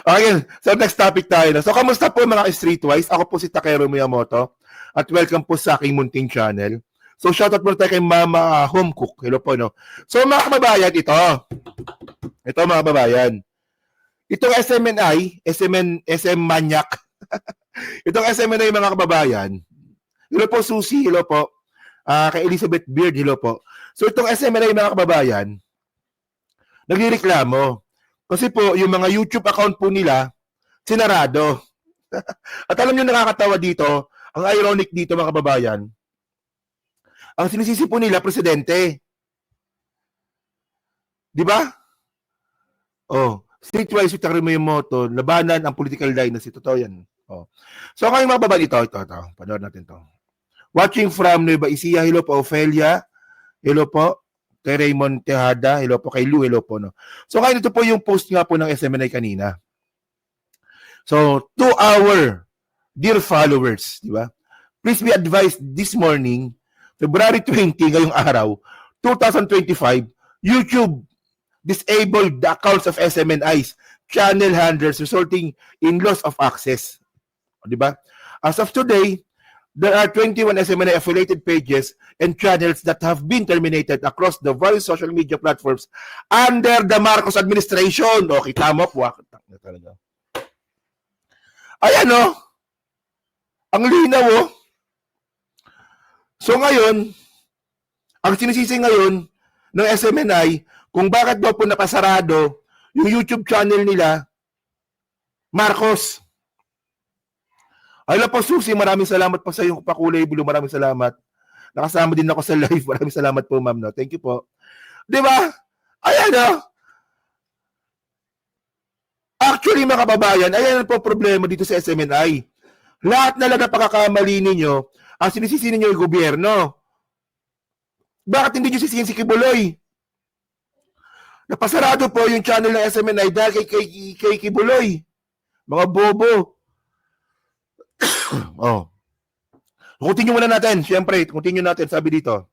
Okay, so next topic tayo na. So, kamusta po mga Streetwise? Ako po si Takero Miyamoto at welcome po sa aking munting channel. So, shoutout muna tayo kay Mama Home Cook. Hello po, no? So, mga kababayan, ito. Ito, mga kababayan. Itong SM Manyak. Itong SMNI, mga kababayan. Hello po, Susie. Hello po. Kay Elizabeth Beard. Hello po. So, itong SMNI, mga kababayan, nagreklamo. Kasi po, yung mga YouTube account po nila, sinarado. At alam nyo, nakakatawa dito, ang ironic dito, mga kababayan, ang sinisisi po nila, presidente. Di ba? Oh, Streetwise with Takero Miyamoto, labanan ang political dynasty. Totoo yan. Oh. So, kayong mga babae, ito. Panood natin to. Watching from Nueva Ecija, hello po, Ophelia. Hello po. Kay Raymond Tejada, hello po. Kay Lou, hello po. No? So, kaya ito po yung post nga po ng SMNI kanina. So, to our dear followers, di ba? Please be advised this morning, February 20, ngayong araw, 2025, YouTube disabled the accounts of SMNI's channel handlers resulting in loss of access. Di ba? As of today, there are 21 SMNI affiliated pages and channels that have been terminated across the various social media platforms under the Marcos administration. O, kita mo po. Ayan o. Ang linaw o. So ngayon, ang sinisisi ngayon ng SMNI kung bakit daw po napasarado yung YouTube channel nila, Marcos. Ayun po, Susie, maraming salamat po sa iyong pakulay blue. Maraming salamat. Nakasama din ako sa live. Maraming salamat po, ma'am. No? Thank you po. Di ba? Ayan, no? Actually, mga kababayan, ayan po problema dito sa SMNI. Lahat na lang na pagkakamali ninyo, ang sinisisi ninyo yung gobyerno. Bakit hindi nyo sisihin si Kibuloy? Napasarado po yung channel ng SMNI dahil kay Kibuloy. Mga bobo. Oh. Continue muna natin. Siyempre, continue natin. Sabi dito.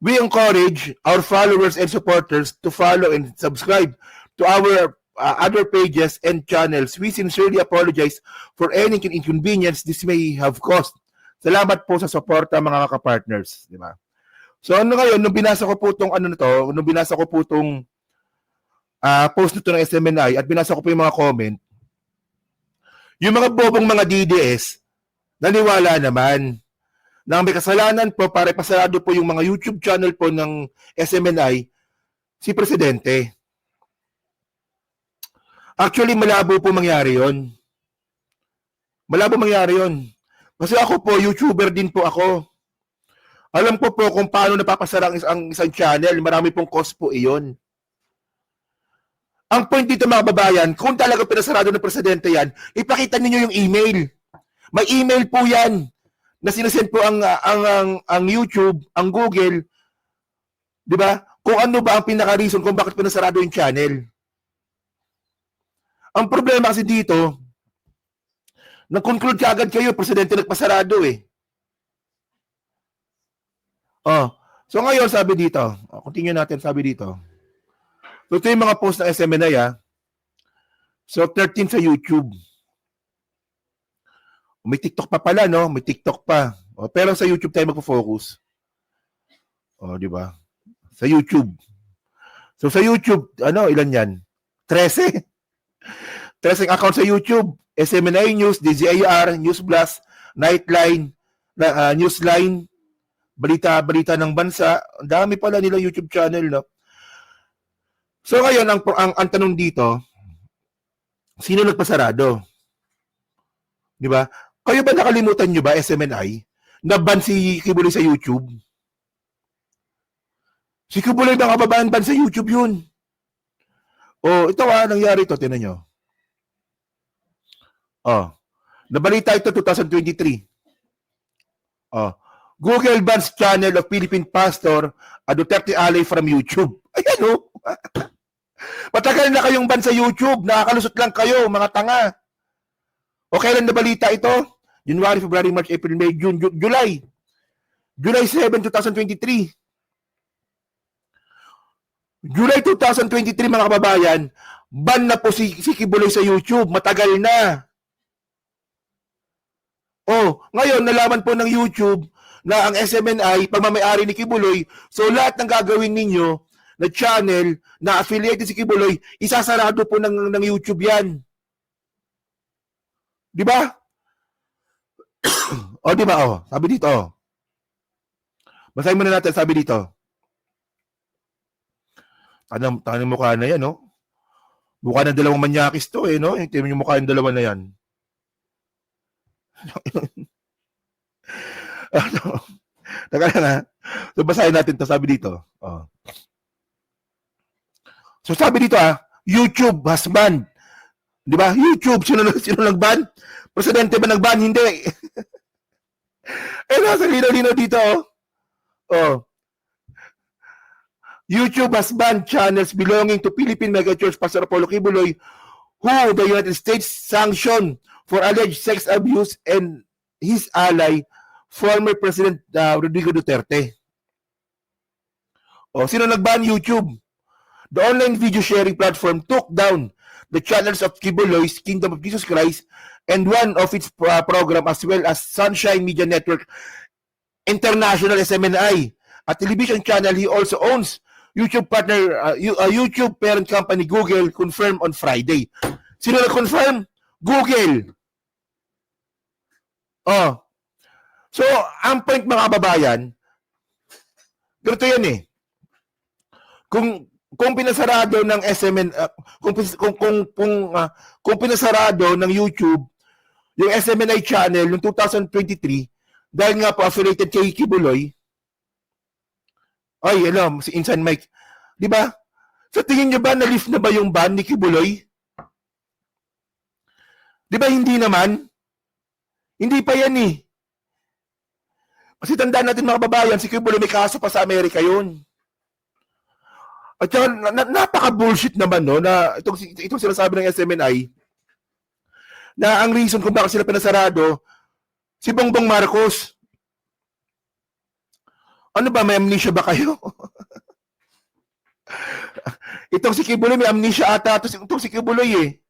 We encourage our followers and supporters to follow and subscribe to our other pages and channels. We sincerely apologize for any inconvenience this may have caused. Salamat po sa suporta, mga kaka-partners. Di ba? So, ano ngayon, nung binasa ko po itong post nito ng SMNI at binasa ko po yung mga comment, yung mga bobong mga DDS, naniwala naman na may kasalanan po para ipasarado po yung mga YouTube channel po ng SMNI, si Presidente. Actually, malabo po mangyari yon. Malabo mangyari yon. Kasi ako po, YouTuber din po ako. Alam ko po kung paano napapasara ang isang channel. Marami pong cost po iyon. Ang point dito, mga babayan, kung talaga pinasarado ng Presidente yan, ipakita ninyo yung email. May email po yan na sinasend po ang YouTube, ang Google, di ba? Kung ano ba ang pinaka-reason kung bakit pinasarado yung channel. Ang problema kasi dito, nag-conclude ka agad kayo, Presidente nagpasarado eh. Oh, so ngayon sabi dito, continue natin, sabi dito. So, ito yung mga post ng SMNI, ha? So, 13 sa YouTube. May TikTok pa pala, no? May TikTok pa. O, pero sa YouTube tayo magpo-focus. O, di ba? Sa YouTube. So, sa YouTube, ilan yan? 13. 13 account sa YouTube. SMNI News, DZIR, News Plus, Nightline, Newsline, Balita ng Bansa. Ang dami pala nila YouTube channel, no? So ngayon, ang tanong dito, sino nagpasarado? Di ba? Kayo ba nakalimutan nyo ba, SMNI, na ban si Kibuloy sa YouTube? Si Kibuloy na kababayan ban sa YouTube yun. O, ito nangyari ito, tinan nyo. Nabalita ito 2023. Google bans channel of Philippine pastor a Duterte ally from YouTube. Ayan o. Matagal na kayong ban sa YouTube. Nakakalusot lang kayo, mga tanga. O kailan nabalita ito? January, February, March, April, May, June, July. July 7, 2023. July 2023, mga kababayan, ban na po si Kibuloy sa YouTube, matagal na. Oh, ngayon nalaman po ng YouTube na ang SMNI pagmamay-ari ni Kibuloy, so lahat ng gagawin ninyo na channel na affiliated si Kibuloy, isasarado po ng YouTube 'yan. 'Di ba? O, di ba? O, sabi dito. Basahin muna natin, sabi dito. Tanong mukha na yan, no? Mukha ng dalawang manyakis to, no? Yung tingnan yung mukha ng dalawa na yan. Teka lang, ha? So, basahin natin to, sabi dito. Oh. So, sabi dito, YouTube has banned. Di ba? YouTube, sino nag-ban? Presidente ba nag-ban? Hindi. Nasa lino-lino dito, oh. YouTube has banned channels belonging to Philippine Megachurch Pastor Apollo Kibuloy, who the United States sanctioned for alleged sex abuse and his ally, former President Rodrigo Duterte. Oh, sino nag-ban? YouTube. The online video sharing platform took down the channels of Kibuloy's Kingdom of Jesus Christ and one of its program, as well as Sunshine Media Network International SMNI, a television channel he also owns. YouTube partner, YouTube parent company Google confirmed on Friday. Sino na-confirm? Google. Oh. So, ang point mga kababayan, ganito yan eh. Kung pinasarado ng SMN, kung pinasarado ng YouTube yung SMNI channel noong 2023, dahil nga po affiliated kay Kibuloy, ay, alam, si Insan Mike, di ba? Sa tingin nyo ba, na-lift na ba yung ban ni Kibuloy? Di ba hindi naman? Hindi pa yan eh. Kasi tandaan natin mga kababayan, si Kibuloy may kaso pa sa Amerika yun. At saka, napaka-bullshit naman, no, na itong sinasabi ng SMNI, na ang reason kung bakit sila pinasarado, si Bongbong Marcos. Ano ba, may amnesia ba kayo? Itong si Kibuloy, may amnesia ata. Itong si Kibuloy eh.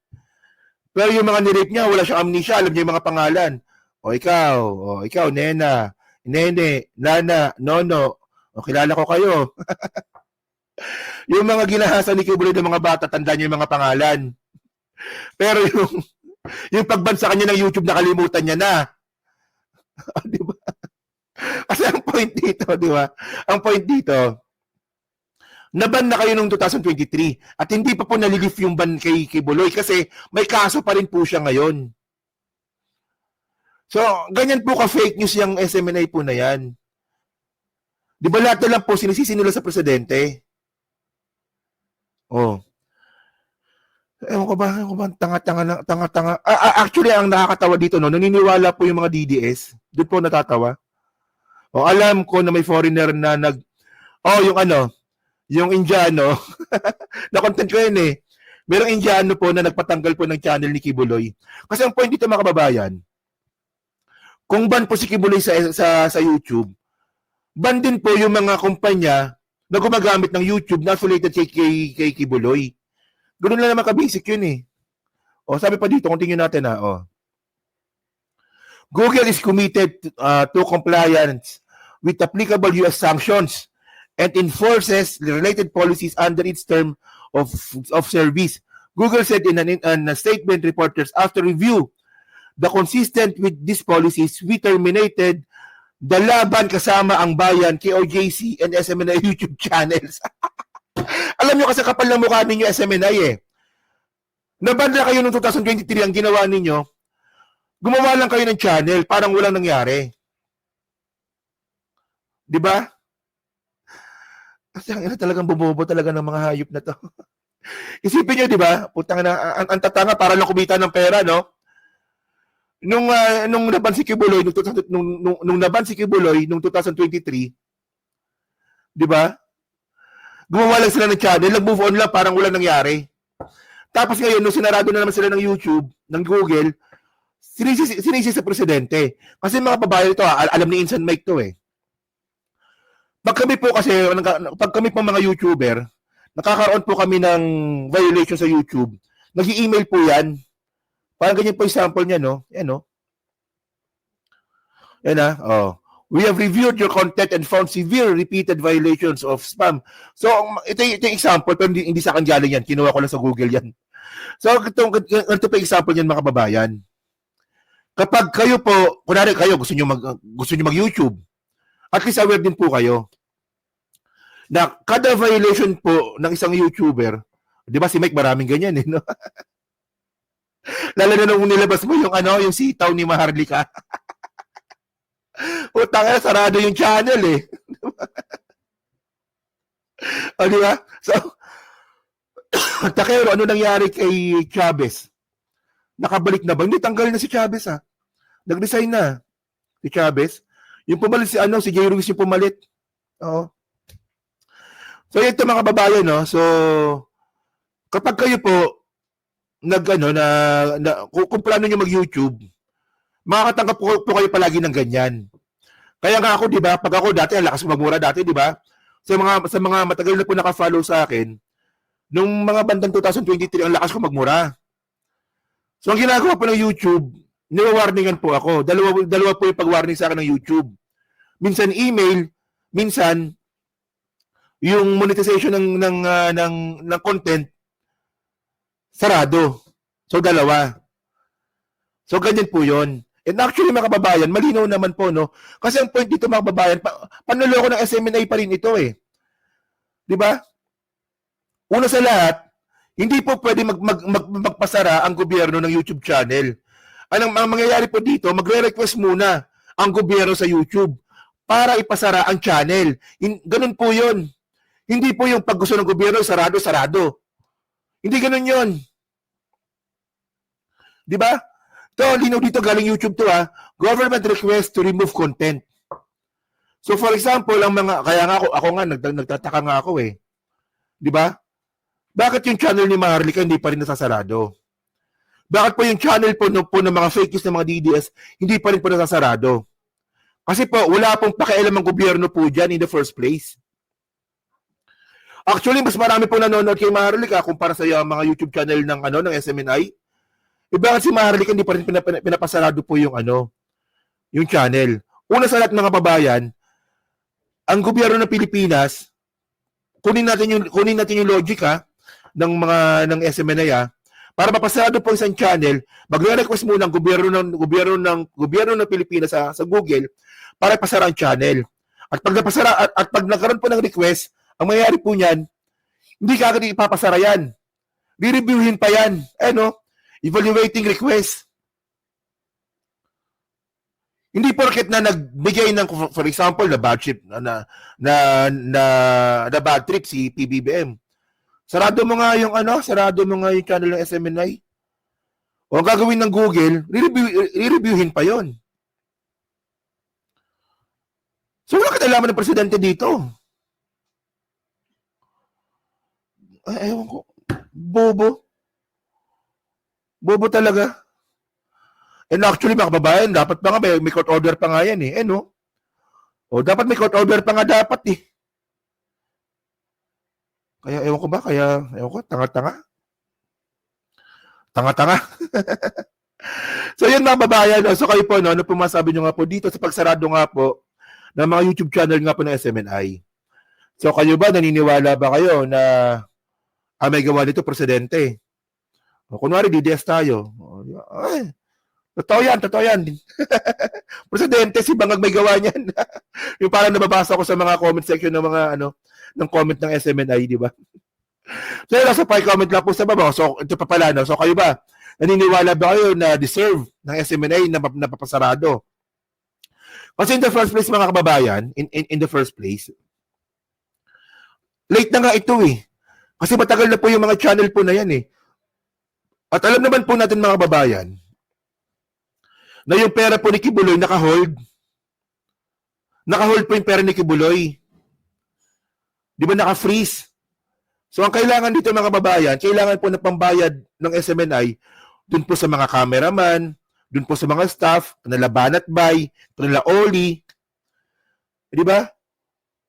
Pero yung mga nirape niya, wala siyang amnesia. Alam niya yung mga pangalan. O ikaw, Nena, Nene, Nana, Nono. O kilala ko kayo. Yung mga ginahasa ni Kibuloy ng mga bata, tandaan niyo yung mga pangalan. Pero yung pagban sa kanya ng YouTube, nakalimutan niya na. Di ba? Kasi ang point dito, di ba? Ang point dito, naban na kayo noong 2023 at hindi pa po nalilift yung ban kay Kibuloy kasi may kaso pa rin po siya ngayon. So, ganyan po ka-fake news yung SMNI po na yan. Di ba lahat na lang po sinisisi nila sa presidente? Oh. Ewan ko ba, tanga-tanga. Actually, ang nakakatawa dito, no, naniniwala po yung mga DDS. Doon po natatawa. O, alam ko na may foreigner na yung Indiano, na-content ko yun eh. Merong Indiano po na nagpatanggal po ng channel ni Kibuloy. Kasi ang point dito mga kababayan, kung ban po si Kibuloy sa YouTube, ban din po yung mga kumpanya na gumagamit ng YouTube na affiliated kay Kibuloy. Ganoon lang naman ka-basic yun eh. O, sabi pa dito, kung tingin natin Google is committed to compliance with applicable US sanctions and enforces related policies under its term of service. Google said in a statement reporters, after review the consistent with these policies, we terminated the Laban Kasama ang Bayan, KOJC, and SMNI YouTube channels. Alam nyo kasi kapal ng mukha ninyo SMNI eh. Naban na kayo noong 2023, ang ginawa ninyo, gumawa lang kayo ng channel, parang walang nangyari. Di ba? Kasi ang talagang bubobo talaga ng mga hayop na to. Isipin nyo, di ba? Putang na, ang tatanga para lang kumita ng pera, no? Nung naban si Kibuloy, nung naban si Kibuloy nung 2023, di ba? Gumawa lang sila ng channel, nag-move on lang, parang walang nangyari. Tapos ngayon, nung sinarado na naman sila ng YouTube, ng Google, sinisi sa presidente. Kasi mga babae ito, alam ni Insan Mike to eh. Pag kami po mga YouTuber, nakakaroon po kami ng violation sa YouTube, nag-i-email po yan. Parang ganyan po yung sample niya, no? Yan, no? Yan, oh. We have reviewed your content and found severe repeated violations of spam. So, ito yung example, pero hindi sa akin galing yan. Kinuha ko lang sa Google yan. So, ito pa yung example niyan, mga kababayan. Kapag kayo po, kunwari kayo, gusto nyo mag-YouTube, at least aware din po kayo na kada violation po ng isang YouTuber, di ba si Mike maraming ganyan eh, no? Lalo na nung nilabas mo yung yung sitaw ni Maharlika. Utang na, sarado yung channel eh. O, di ba? So, Takero, ano nangyari kay Chavez? Nakabalik na ba? Hindi, tanggal na si Chavez Nag-resign na si Chavez. Yung pumalit si Jay Ruiz yung pumalit. Oo. So, ito mga kababayan, no? So, kapag kayo po kung plano nyo mag-YouTube, makakatanggap po kayo palagi ng ganyan. Kaya nga ako, di ba, pag ako dati, ang lakas magmura dati, di ba? Sa mga matagal na po naka-follow sa akin, nung mga bandang 2023, ang lakas ko magmura. So, ang ginagawa po ng YouTube, niwa-warningan po ako. Dalawa po yung pag-warning sa akin ng YouTube. Minsan email, minsan yung monetization ng content sarado. So, dalawa. So, ganyan po yun. And actually, mga kababayan, malinaw naman po, no? Kasi ang point dito, mga kababayan, panuloko ng SMNI pa rin ito eh. Di ba? Una sa lahat, hindi po pwede magpasara ang gobyerno ng YouTube channel. Ang mangyayari po dito, magre-request muna ang gobyerno sa YouTube para ipasara ang channel. Ganun po yun. Hindi po yung pag gusto ng gobyerno, sarado. Hindi ganun yun. Di ba? Ito, linaw dito galing YouTube to government request to remove content. So for example, kaya nga ako nga, nagtataka nga ako eh. Di ba? Bakit yung channel ni Maharlika hindi pa rin nasasarado? Bakit po yung channel po ng mga fake news ng mga DDS hindi pa rin po nasasarado? Kasi po, wala pong pakialam ang gobyerno po dyan in the first place. Actually, mas marami po nanonood kay Maharlika kumpara sa mga YouTube channel ng SMNI. Bakit si Maharlika hindi pa rin pinapasarado po yung channel? Una sa lahat, mga babayan, ang gobyerno ng Pilipinas, kunin natin yung logic ng SMNI para mapasarado po isang channel, magre-request muna ang gobyerno ng Pilipinas sa Google para ipasara ang channel. At pag nagkaroon po ng request, ang mayayari po niyan, hindi kagad ipapasara yan. Re-reviewin pa yan. Evaluating request. Hindi porket na nagbigay ng, for example, na bad trip na bad trip si PBBM. Sarado mo nga yung channel ng SMNI. O ang gagawin ng Google, re-reviewin pa yon. So wala kinalaman ng presidente dito. Ewan ko. Bobo talaga. And actually, mga kababayan, dapat pa nga may court order pa nga yan eh. O dapat may court order pa nga dapat eh. Kaya ewan ko, tanga-tanga. Tanga-tanga. So yun mga kababayan, so kayo po, ano po masabi nyo nga po dito sa pagsarado nga po ng mga YouTube channel nga po ng SMNI. So kayo ba, naniniwala ba kayo na may gawa dito presidente? O, kunwari, DDS tayo. Ay, totoo yan. Presidente, si Bangag may gawa niyan. Yung parang nababasa ko sa mga comment section ng mga, ng comment ng SMNI, di ba? So, yun, sa comment lang po sa baba. So, ito pa pala, no? So, kayo ba, naniniwala ba kayo na deserve ng SMNI na napapasarado? Kasi in the first place, mga kababayan, in the first place, late na nga ito eh. Kasi matagal na po yung mga channel po na yan eh. At alam naman po natin mga kababayan na yung pera po ni Kibuloy naka-hold. Naka-hold po yung pera ni Kibuloy. Di ba naka-freeze? So ang kailangan dito mga kababayan, kailangan po na pambayad ng SMNI dun po sa mga cameraman, dun po sa mga staff, kanila Banat Bay, kanila Oli. Di ba?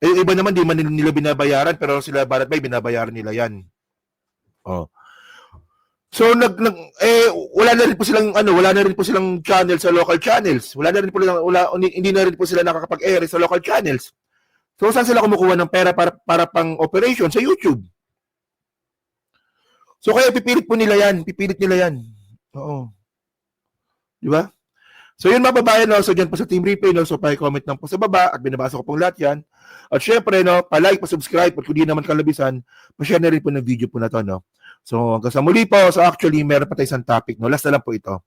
Eh, yung iba naman, di man nila binabayaran, pero sila Barat Bay, binabayaran nila yan. Oh. So wala na rin po silang wala na rin po silang channel sa local channels. Wala na rin po hindi na rin po sila nakakapag-air sa local channels. So saan sila kumukuha ng pera para pang operation sa YouTube? So kaya pipilit nila 'yan. Oo. Di ba? So yun mababayan, no? So dyan po sa Team Replay, no? So pa-comment lang po sa baba at binabasa ko pong lahat yan. At syempre, no, pa-like, pa-subscribe at kung di naman kalabisan, pa-share na rin po ng video po na to, no? So hanggang sa muli po, so actually meron pa tayo isang topic, no? Last na lang po ito.